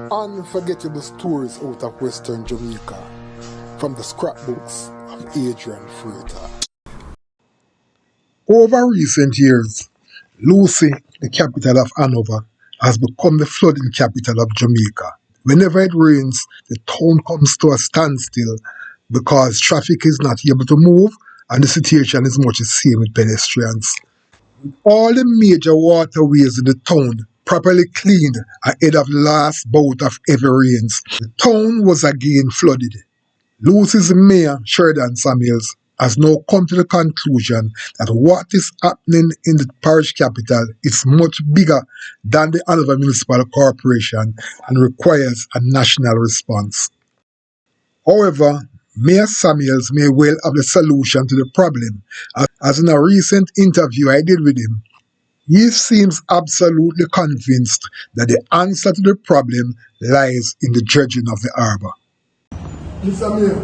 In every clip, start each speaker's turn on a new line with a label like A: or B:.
A: Unforgettable stories out of Western Jamaica from the scrapbooks of Adrian Freighter. Over recent years, Lucea, the capital of Hanover, has become the flooding capital of Jamaica. Whenever it rains, the town comes to a standstill because traffic is not able to move and the situation is much the same with pedestrians. All the major waterways in the town properly cleaned ahead of the last bout of heavy rains, the town was again flooded. Lucea's mayor, Sheridan Samuels, has now come to the conclusion that what is happening in the parish capital is much bigger than the Hanover Municipal Corporation and requires a national response. However, Mayor Samuels may well have the solution to the problem, as in a recent interview I did with him, he seems absolutely convinced that the answer to the problem lies in the dredging of the harbour. Mr. Mayor,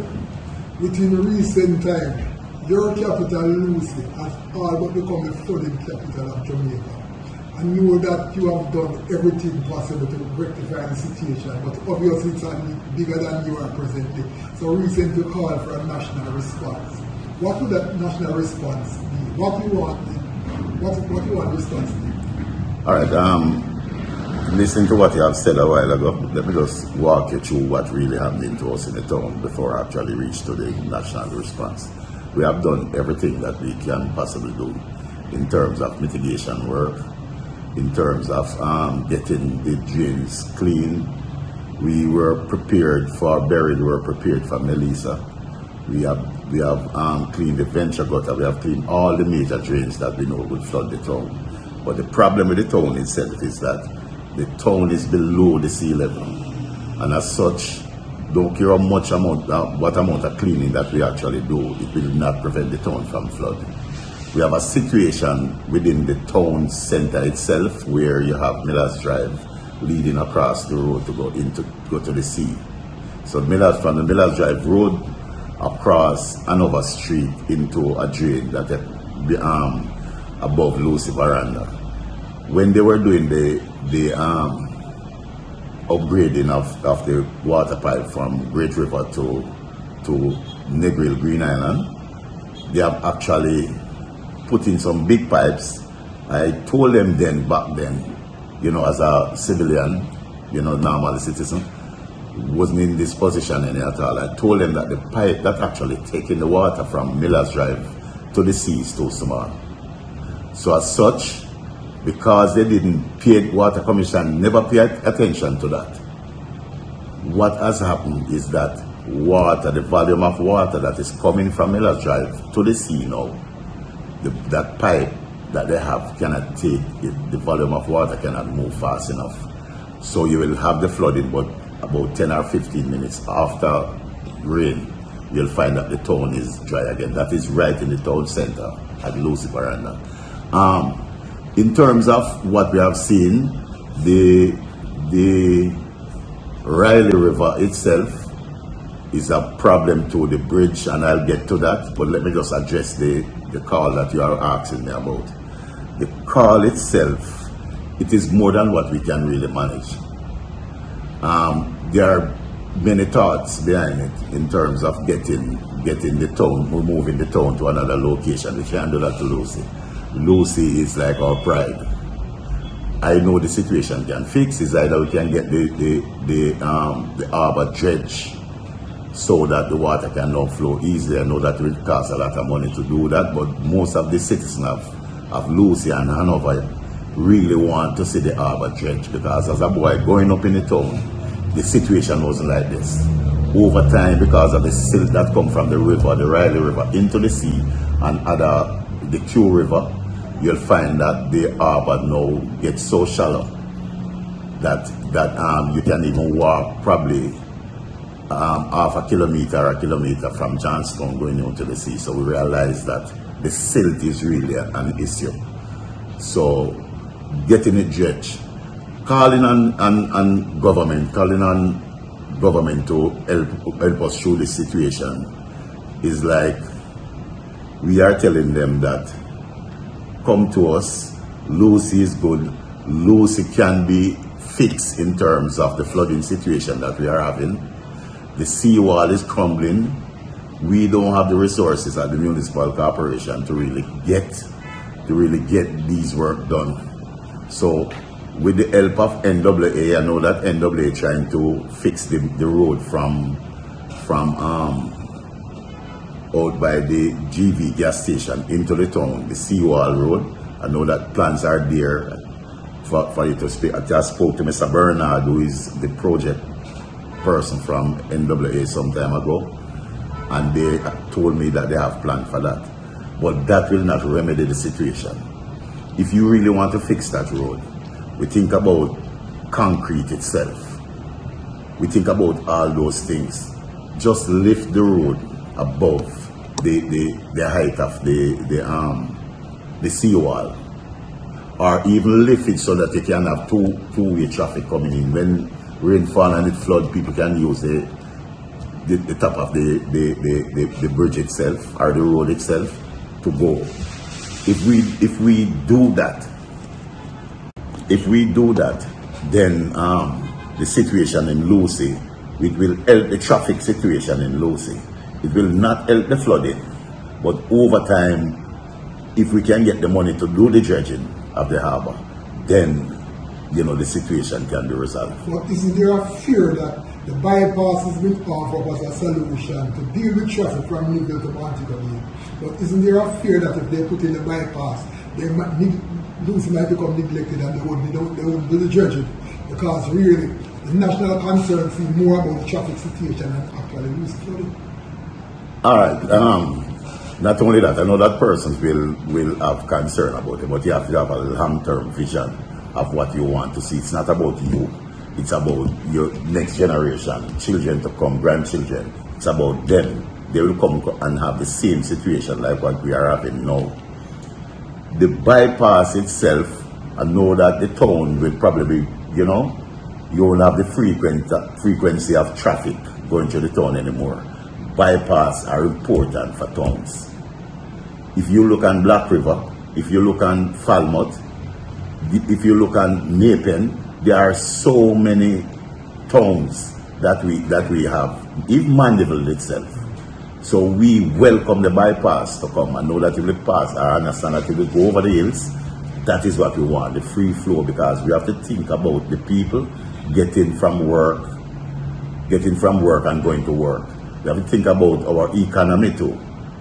A: within recent time, your capital, Lucea, has all but become the flooding capital of Jamaica. I know that you have done everything possible to rectify the situation, but obviously it's bigger than you are presently. So recently you called for a national response. What would that national response be? What do you want response to be?
B: Alright, listening to what you have said a while ago, let me just walk you through what really happened to us in the town before I actually reach to the national response. We have done everything that we can possibly do in terms of mitigation work, in terms of getting the drains clean. We were prepared for buried, we were prepared for Melissa. We have cleaned the venture gutter, we have cleaned all the major drains that we know would flood the town. But the problem with the town itself is that the town is below the sea level. And as such, don't care how much what amount of cleaning that we actually do, it will not prevent the town from flooding. We have a situation within the town center itself where you have Miller's Drive leading across the road to go to the sea. So from the Miller's Drive road across Hanover Street into a drain that above Lucea Veranda. When they were doing the upgrading of the water pipe from Great River to Negril Green Island, they have actually put in some big pipes. I told them back then, as a civilian, normal citizen, wasn't in this position any at all. I told them that the pipe that actually taking the water from Miller's Drive to the sea is too small. So as such, because they didn't pay, Water Commission never paid attention to that. What has happened is that the volume of water that is coming from Miller's Drive to the sea now, that pipe that they have cannot take it, the volume of water cannot move fast enough. So you will have the flooding, but about 10 or 15 minutes after rain, you'll find that the town is dry again. That is right in the town center at Lucea Veranda. In terms of what we have seen, the Riley River itself is a problem to the bridge, and I'll get to that, but let me just address the call that you are asking me about. The call itself, it is more than what we can really manage. There are many thoughts behind it in terms of getting the town, moving the town to another location. We can't do that to Lucea. Lucea is like our pride. I know the situation can fix is either we can get the harbour dredge so that the water can now flow easily. I know that it will cost a lot of money to do that, but most of the citizens of Lucea and Hanover really want to see the harbour dredge, because as a boy growing up in the town, the situation wasn't like this. Over time, because of the silt that come from the river, the Riley River, into the sea and the Q River, you'll find that the harbour now gets so shallow that you can even walk probably half a kilometer or a kilometer from Johnstown going into the sea. So we realize that the silt is really an issue. So getting it dredged, calling on government to help us through this situation is like we are telling them that come to us, Lucea is good, Lucea can be fix in terms of the flooding situation that we are having. The seawall is crumbling. We don't have the resources at the municipal corporation to really get these work done. So with the help of NWA, I know that NWA trying to fix the road from out by the GV gas station into the town, the seawall road. I know that plans are there for you to speak. I just spoke to Mr. Bernard, who is the project person from NWA some time ago, and they told me that they have planned for that. But that will not remedy the situation. If you really want to fix that road, we think about concrete itself. We think about all those things. Just lift the road above the height of the seawall, or even lift it so that you can have two-way traffic coming in. When rainfall and it flood, people can use the top of the bridge itself or the road itself to go. If we do that, then the situation in Lucea, it will help the traffic situation in Lucea. It will not help the flooding, but over time, if we can get the money to do the dredging of the harbour, then the situation can be resolved.
A: But isn't there a fear that the bypass is being offered as a solution to deal with traffic from Newville to Montego Bay? But isn't there a fear that if they put in the bypass, Lucea might become neglected and they won't do the dredging? Because really, the national concern feel more about the traffic situation than actually Lucea flooding.
B: All right. Not only that, I know that persons will have concern about it, but you have to have a long-term vision of what you want to see. It's not about you. It's about your next generation, children to come, grandchildren. It's about them. They will come and have the same situation like what we are having now. The bypass itself, I know that the town will probably be, you won't have the frequency of traffic going through the town anymore. Bypass are important for towns. If you look on Black River, if you look on Falmouth, if you look on Nepean, there are so many towns that we have, even Mandeville itself. So we welcome the bypass to come. I know that it will pass. I understand that it will go over the hills. That is what we want, the free flow, because we have to think about the people getting from work and going to work. We have to think about our economy too,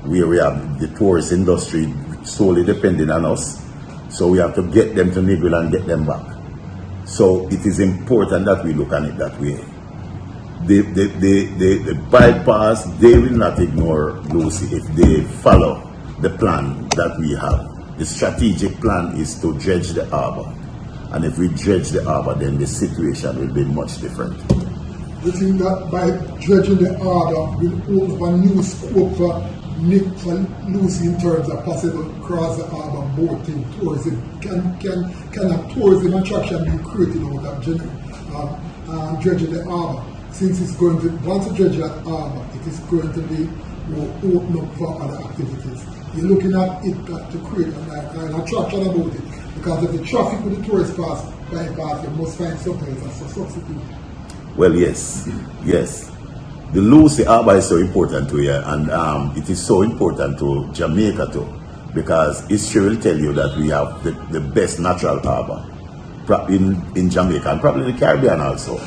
B: where we have the tourist industry solely depending on us. So we have to get them to Newville and get them back. So it is important that we look at it that way. The bypass, they will not ignore Lucea if they follow the plan that we have. The strategic plan is to dredge the harbour. And if we dredge the harbour, then the situation will be much different.
A: You think that by dredging the harbour will open up a new scope for Lucea in terms of possible cross the harbour boating tourism? Can a tourism attraction be created out of dredging the harbour? Since it's going to, once you dredge that harbour, it is going to be more open up for other activities. You're looking at it to create an attraction about it, because if the traffic with the tourist bypass, you must find something else as a substitute.
B: Well, yes. The Lucea harbour is so important to you, and it is so important to Jamaica too, because history will tell you that we have the best natural harbour in Jamaica and probably the Caribbean also.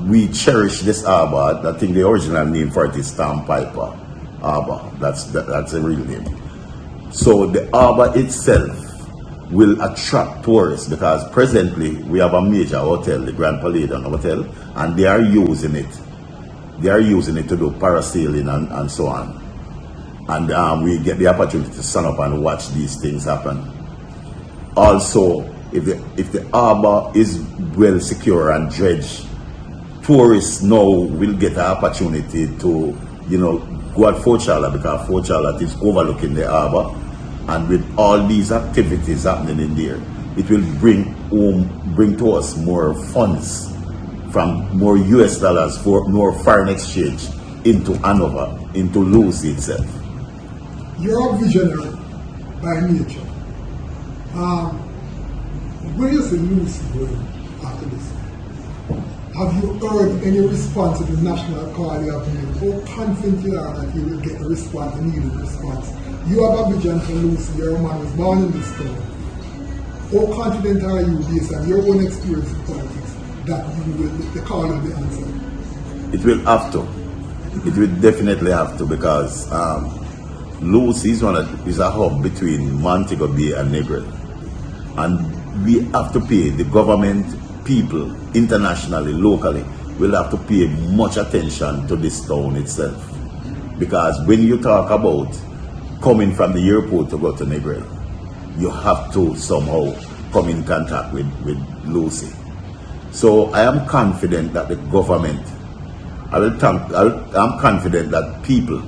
B: We cherish this harbour. I think the original name for it is Sandpiper Harbour. That's the real name. So the harbour itself will attract tourists, because presently we have a major hotel, the Grand Palladium Hotel, and they are using it. They are using it to do parasailing and so on. And we get the opportunity to stand up and watch these things happen. Also, if the harbour is well secure and dredged, tourists now will get an opportunity to, go at Fort Charlotte, because Fort Charlotte is overlooking the harbour. And with all these activities happening in there, it will bring to us more funds, from more US dollars, for more foreign exchange into Hanover, into Lucea itself.
A: You're a visionary by nature. Where you see Lucea going, Have you heard any response to the national call you have made? How confident you are that you will get a response, a needed response? You have a vision for Lucy, you're a man who was born in this town. How confident are you, based on your own experience in politics, that the call will be answered?
B: It will have to. It will definitely have to, because Lucy is a hub between Montego Bay and Negril. And we have to pay, the government, people, internationally, locally, will have to pay much attention to this town itself. Because when you talk about coming from the airport to go to Negril, you have to somehow come in contact with Lucy. So I am confident that the government, I'm confident that people,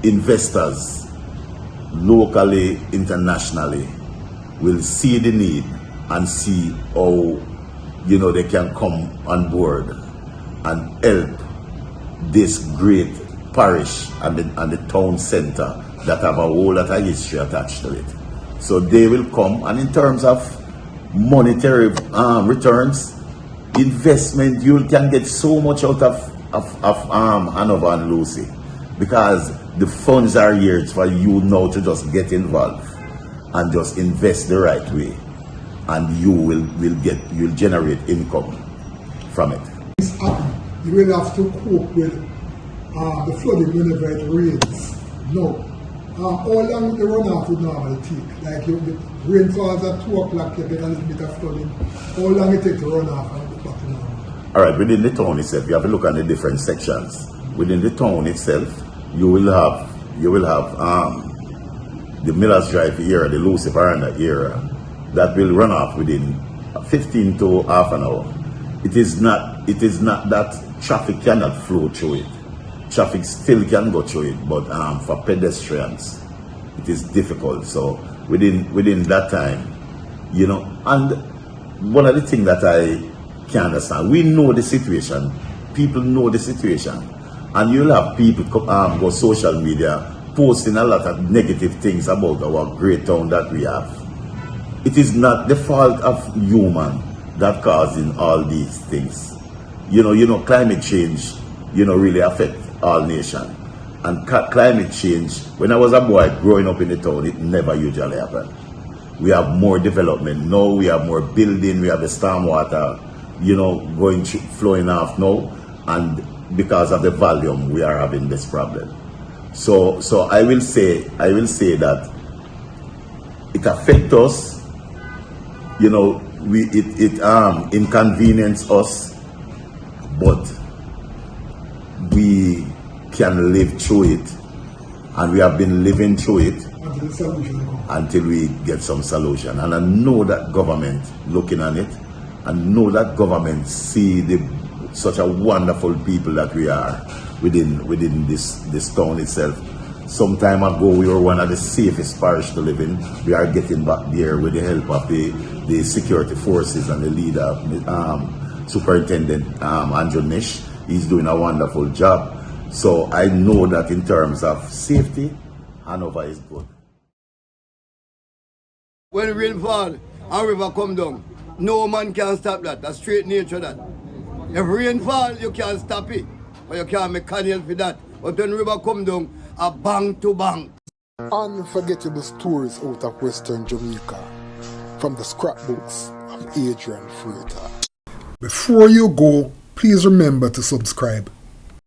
B: investors, locally, internationally, will see the need and see how, they can come on board and help this great parish and the town centre that have a whole lot of history attached to it. So they will come, and in terms of monetary returns, investment, you can get so much out of Hanover and Lucy, because the funds are here for you now to just get involved and just invest the right way, and you'll generate income from it.
A: You will have to cope with the flooding whenever it rains. No. How long the runoff would normally take? Like the rain falls at 2 o'clock, you get a little bit of flooding. How long it takes to run off and get back to normal?
B: Alright, within the town itself, you have to look at the different sections. Within the town itself, you will have the Millers Drive area, the Lucy Veranda area, that will run off within 15 to half an hour. It is not that traffic cannot flow through it. Traffic still can go through it, but for pedestrians, it is difficult. So within that time, and one of the things that I can understand, we know the situation, people know the situation, and you'll have people go social media posting a lot of negative things about our great town that we have. It is not the fault of human that causing all these things. Climate change, really affect all nations. And climate change, when I was a boy growing up in the town, it never usually happened. We have more development now, we have more building, we have the stormwater, flowing off now, and because of the volume, we are having this problem. So I will say that it affects us, it inconvenience us, but we can live through it, and we have been living through it until we get some solution. And I know that government looking at it, and know that government see such a wonderful people that we are within this town itself. Some time ago, we were one of the safest parish to live in. We are getting back there with the help of the security forces and the leader, Superintendent Andrew Nish. He's doing a wonderful job. So I know that in terms of safety, Hanover is good.
C: When rain fall and river come down, no man can stop that. That's straight nature that. If rain fall, you can't stop it. Or you can't make canal for that. But when river come down, a bang to bang.
D: Unforgettable stories out of Western Jamaica from the scrapbooks of Adrian Freighter.
A: Before you go, please remember to subscribe.